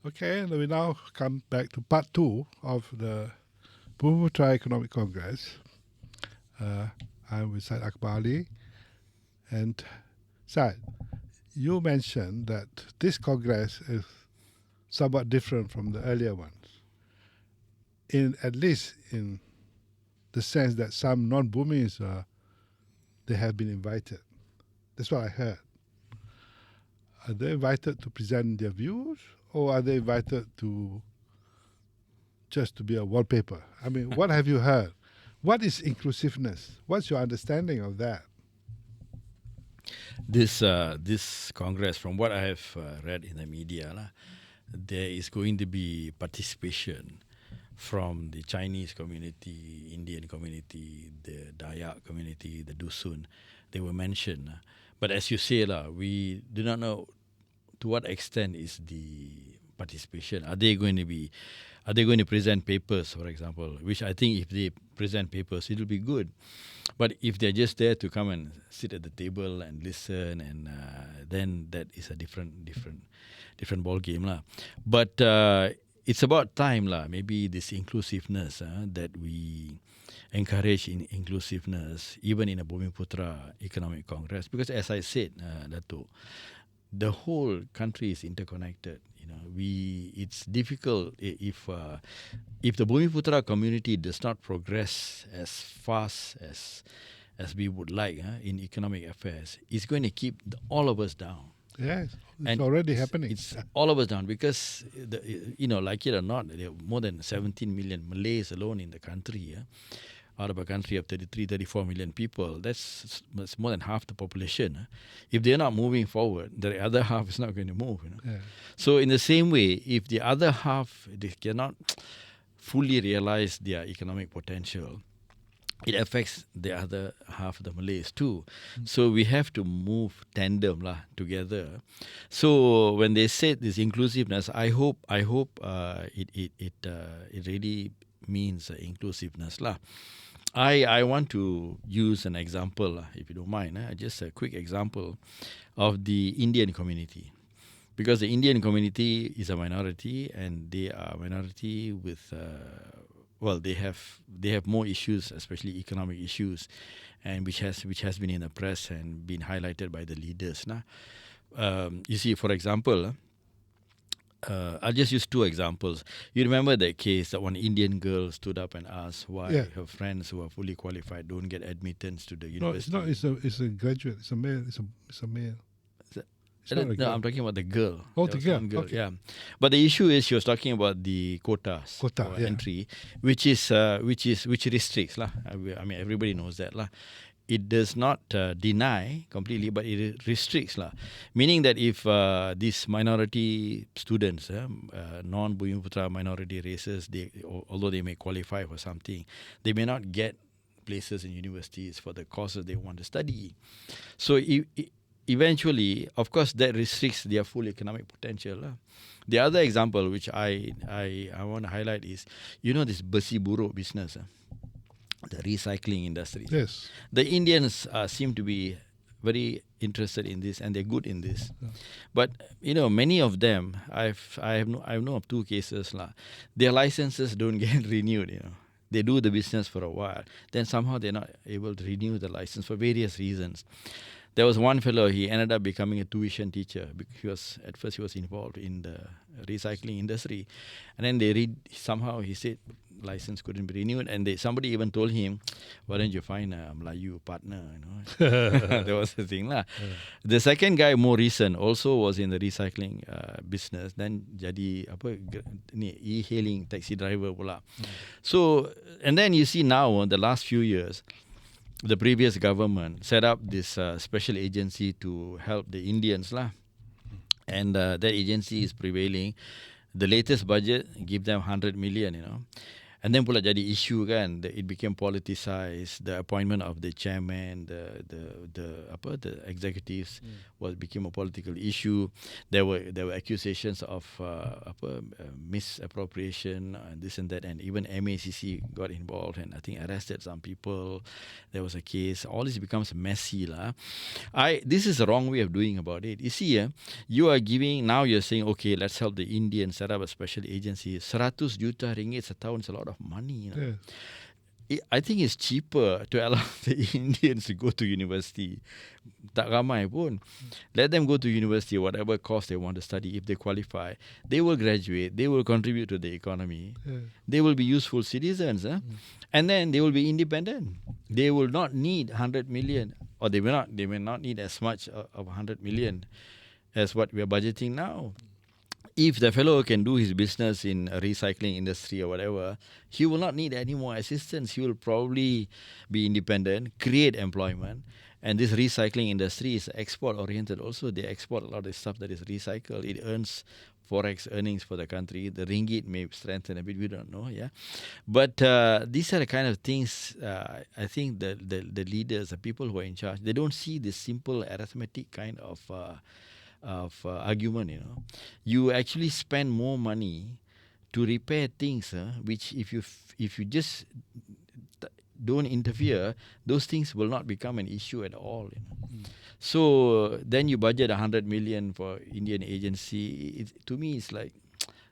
Okay, and we now come back to part two of the Bumiputra Economic Congress. I'm with Syed Akbar, and Syed, you mentioned that this Congress is somewhat different from the earlier ones, in at least in the sense that some non-Bumis they have been invited. That's what I heard. Are they invited to present their views, or are they invited to just to be a wallpaper? I mean, what have you heard? What is inclusiveness? What's your understanding of that? This Congress, from what I have read in the media, there is going to be participation from the Chinese community, Indian community, the Dayak community, the Dusun. They were mentioned. But as you say, we do not know to what extent is the participation. Are they going to present papers, for example? Which I think if they present papers, it will be good. But if they're just there to come and sit at the table and listen, and then that is a different ball game, lah. But it's about time, lah. Maybe this inclusiveness that we encourage in inclusiveness, even in a Bumiputra Economic Congress, because as I said, Dato', the whole country is interconnected. It's difficult if the Bumiputra community does not progress as fast as we would like in economic affairs. It's going to keep all of us down. Yes, it's And already happening. It's all of us down because, like it or not, there are more than 17 million Malays alone in the country. Out of a country of 33, 34 million people, that's more than half the population. If they're not moving forward, the other half is not going to move. Yeah. So in the same way, if the other half they cannot fully realize their economic potential, it affects the other half of the Malays too. So we have to move tandem together. So when they said this inclusiveness, I hope it really means inclusiveness . I want to use an example, if you don't mind, just a quick example of the Indian community. Because the Indian community is a minority, and they are a minority with, they have more issues, especially economic issues, and which has been in the press and been highlighted by the leaders. You see, for example, I'll just use two examples. You remember that case that one Indian girl stood up and asked why her friends who are fully qualified don't get admittance to the university. No, it's not. It's a graduate. It's a male. It's a male. No, I'm talking about the girl. Oh, the girl. Okay. Yeah, but the issue is she was talking about the quotas for entry, which restricts . I mean, everybody knows that . It does not deny completely, but it restricts . Meaning that if these minority students, non-Bumiputra minority races, although they may qualify for something, they may not get places in universities for the courses they want to study. So eventually, of course, that restricts their full economic potential . The other example which I want to highlight is, this besi buruk business, the recycling industry. Yes. The Indians seem to be very interested in this, and they're good in this. Yeah. But many of them, I know of two cases . Their licenses don't get renewed. They do the business for a while, then somehow they're not able to renew the license for various reasons. There was one fellow, he ended up becoming a tuition teacher because at first he was involved in the recycling industry. And then somehow he said license couldn't be renewed, and somebody even told him, why don't you find a Melayu partner, That was the thing . The second guy, more recent, also was in the recycling business, then jadi e-hailing taxi driver pula. So, and then you see now, the last few years, the previous government set up this special agency to help the Indians . And that agency is prevailing. The latest budget give them 100 million, And then pula jadi isu kan, it became politicized. The appointment of the chairman, the executives became a political issue. There were accusations of misappropriation and this and that, and even MACC got involved and I think arrested some people. There was a case. All this becomes messy lah. This is the wrong way of doing about it. You see, you are giving, now you're saying, okay, let's help the Indians set up a special agency. 100 juta ringgit setahun is a lot of money. I think it's cheaper to allow the Indians to go to university. Tak ramai pun. Let them go to university, whatever course they want to study. If they qualify, they will graduate. They will contribute to the economy. They will be useful citizens. And then they will be independent. They will not need 100 million. Or they may not need as much of 100 million as what we are budgeting now. If the fellow can do his business in a recycling industry or whatever, he will not need any more assistance. He will probably be independent, create employment. And this recycling industry is export-oriented also. They export a lot of stuff that is recycled. It earns forex earnings for the country. The ringgit may strengthen a bit, we don't know, yeah. But these are the kind of things I think the leaders, the people who are in charge, they don't see this simple arithmetic kind of argument, You actually spend more money to repair things, which if you just don't interfere, those things will not become an issue at all. So then you budget 100 million for Indian agency. To me, it's like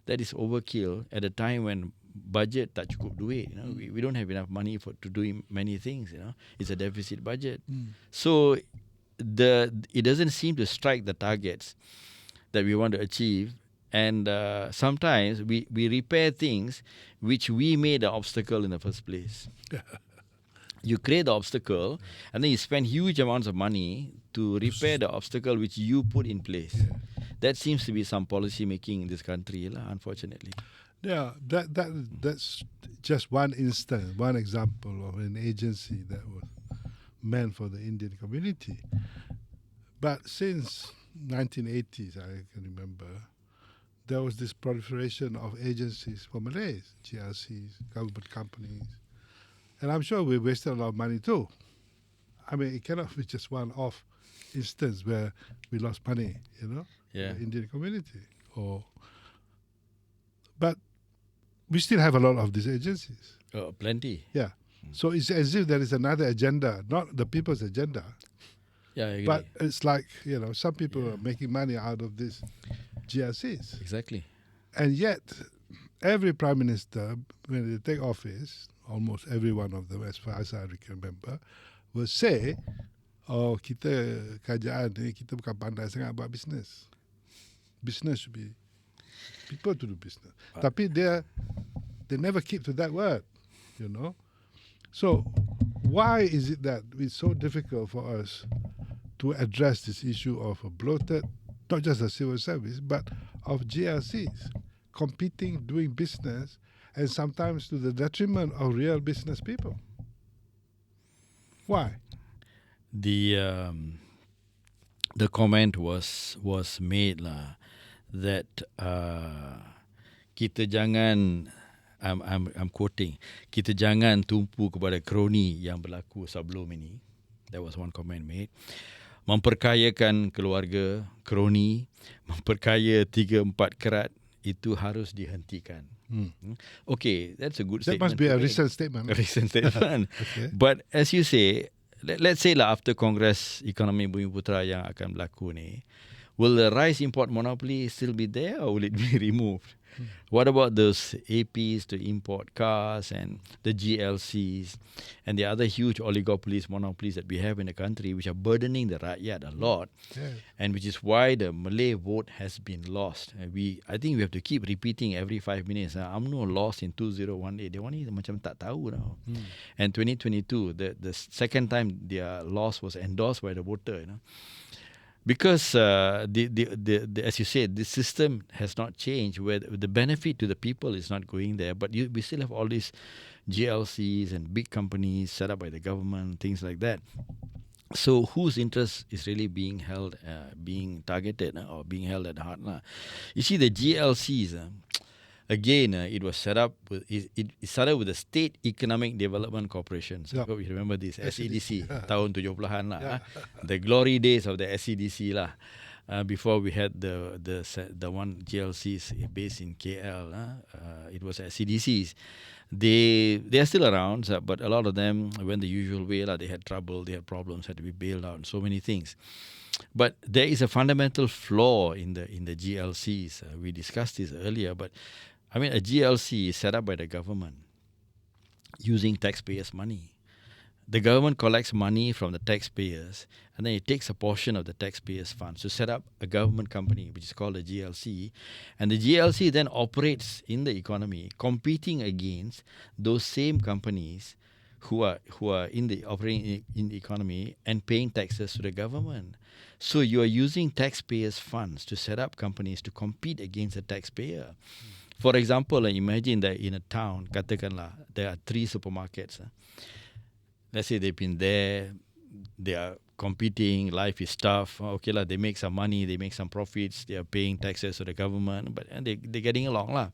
that is overkill at a time when budget tak cukup duit. We don't have enough money to do many things. It's a deficit budget. So it doesn't seem to strike the targets that we want to achieve, and sometimes we repair things which we made an obstacle in the first place. You create the obstacle and then you spend huge amounts of money to repair the obstacle which you put in place. That seems to be some policy making in this country, unfortunately. Yeah, that's just one instance, one example of an agency that was meant for the Indian community. But since 1980s, I can remember, there was this proliferation of agencies for Malays, GRCs, government companies. And I'm sure we wasted a lot of money too. I mean, it cannot be just one-off instance where we lost money, the Indian community. But we still have a lot of these agencies. Plenty. Yeah. So it's as if there is another agenda, not the people's agenda. Yeah, I agree. But it's like, some people are making money out of these GRCs. Exactly. And yet, every prime minister, when they take office, almost every one of them, as far as I can remember, will say, kita kerajaan ni, kita bukan pandai sangat buat business. Business should be people to do business. Tapi they never keep to that word, So why is it that it's so difficult for us to address this issue of a bloated, not just the civil service, but of GRCs competing, doing business, and sometimes to the detriment of real business people? Why? The comment was made that kita jangan, I'm quoting, kita jangan tumpu kepada kroni yang berlaku sebelum ini. That was one comment made. Memperkayakan keluarga kroni, memperkaya 3-4 kerat, itu harus dihentikan. Okay, that's a good statement. That must be a recent statement. A recent statement. Okay. But as you say, let's say after Kongres Bumiputra yang akan berlaku ni, will the rice import monopoly still be there or will it be removed? What about those APs to import cars and the GLCs and the other huge oligopolies, monopolies that we have in the country, which are burdening the rakyat a lot, and which is why the Malay vote has been lost. I think we have to keep repeating every 5 minutes. UMNO lost in 2018. Dia orang ni macam tak tahu now. And 2022, the second time their loss was endorsed by the voter. Because as you said, the system has not changed, where the benefit to the people is not going there. But we still have all these GLCs and big companies set up by the government, things like that. So whose interest is really being held, being targeted or being held at heart? You see, the GLCs, Again, it was set up with it started with the State Economic Development Corporation. So I Yep. hope you remember this SEDC Yeah. tahun 70-an lah. Yeah. The glory days of the SEDC lah. Before we had the one GLCs based in KL, it was SEDCs. They are still around, but a lot of them went the usual way lah. They had trouble, they had problems, had to be bailed out, and so many things. But there is a fundamental flaw in the GLCs. We discussed this earlier, but I mean, a GLC is set up by the government using taxpayers' money. The government collects money from the taxpayers, and then it takes a portion of the taxpayers' funds to set up a government company, which is called a GLC. And the GLC then operates in the economy, competing against those same companies who are operating in the economy and paying taxes to the government. So you are using taxpayers' funds to set up companies to compete against the taxpayer. For example, imagine that in a town, katakanlah, there are 3 supermarkets. Let's say they've been there, they are competing, life is tough. Okay lah, they make some money, they make some profits, they are paying taxes to the government, but they're getting along lah.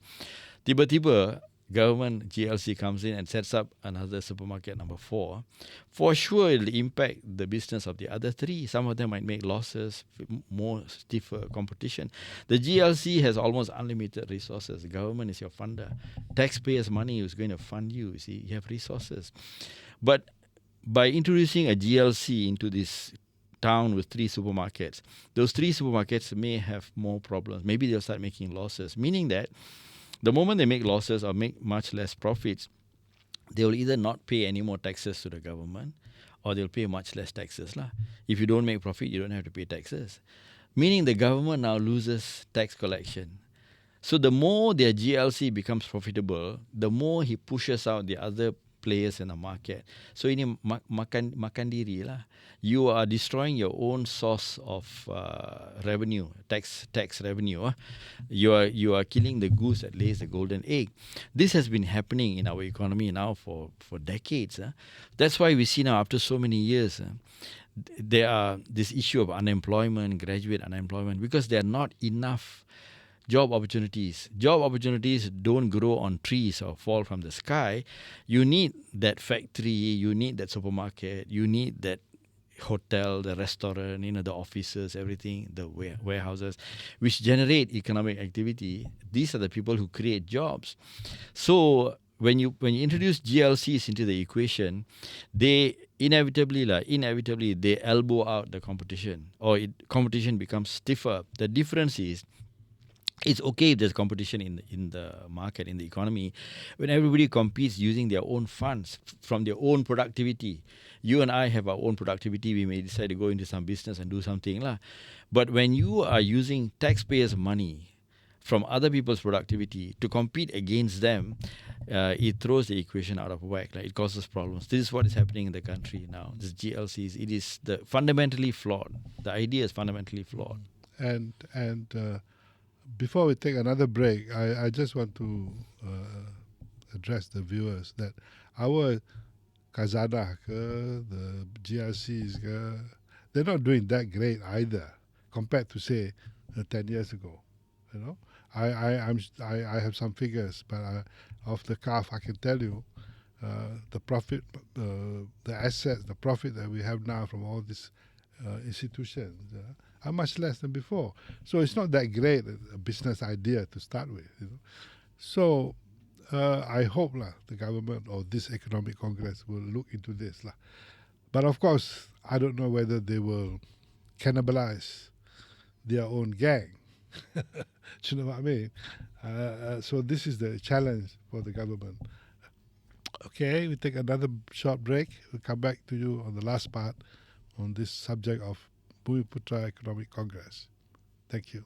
Tiba-tiba, government GLC comes in and sets up another supermarket number 4. For sure, it'll impact the business of the other 3. Some of them might make losses, more stiffer competition. The GLC has almost unlimited resources. The government is your funder. Taxpayers' money is going to fund you. You see, you have resources. But by introducing a GLC into this town with 3 supermarkets, those 3 supermarkets may have more problems. Maybe they'll start making losses, meaning that the moment they make losses or make much less profits, they will either not pay any more taxes to the government or they'll pay much less taxes lah. If you don't make profit, you don't have to pay taxes. Meaning the government now loses tax collection. So the more their GLC becomes profitable, the more he pushes out the other players in the market. So ini makan diri lah. You are destroying your own source of revenue, tax revenue. You are killing the goose that lays the golden egg. This has been happening in our economy now for decades. That's why we see now after so many years, there are this issue of unemployment, graduate unemployment, because there are not enough job opportunities. Job opportunities don't grow on trees or fall from the sky. You need that factory, you need that supermarket, you need that hotel, the restaurant, the offices, everything, the warehouses, which generate economic activity. These are the people who create jobs. So when you introduce GLCs into the equation, they inevitably they elbow out the competition, or competition becomes stiffer. The difference is, it's okay if there's competition in the market, in the economy, when everybody competes using their own funds from their own productivity. You and I have our own productivity. We may decide to go into some business and do something lah. But when you are using taxpayers' money from other people's productivity to compete against them, it throws the equation out of whack. It causes problems. This is what is happening in the country now. This GLCs, it is fundamentally flawed. The idea is fundamentally flawed. And before we take another break, I just want to address the viewers that our Khazanah, the GRCs, they're not doing that great either compared to, say, 10 years ago. I have some figures, but off the cuff, I can tell you the profit, the assets, the profit that we have now from all these institutions are much less than before. So it's not that great a business idea to start with. So I hope the government or this economic congress will look into this. But of course, I don't know whether they will cannibalize their own gang. Do you know what I mean? So this is the challenge for the government. Okay, we take another short break. We'll come back to you on the last part on this subject of Bumiputra Economic Congress. Thank you.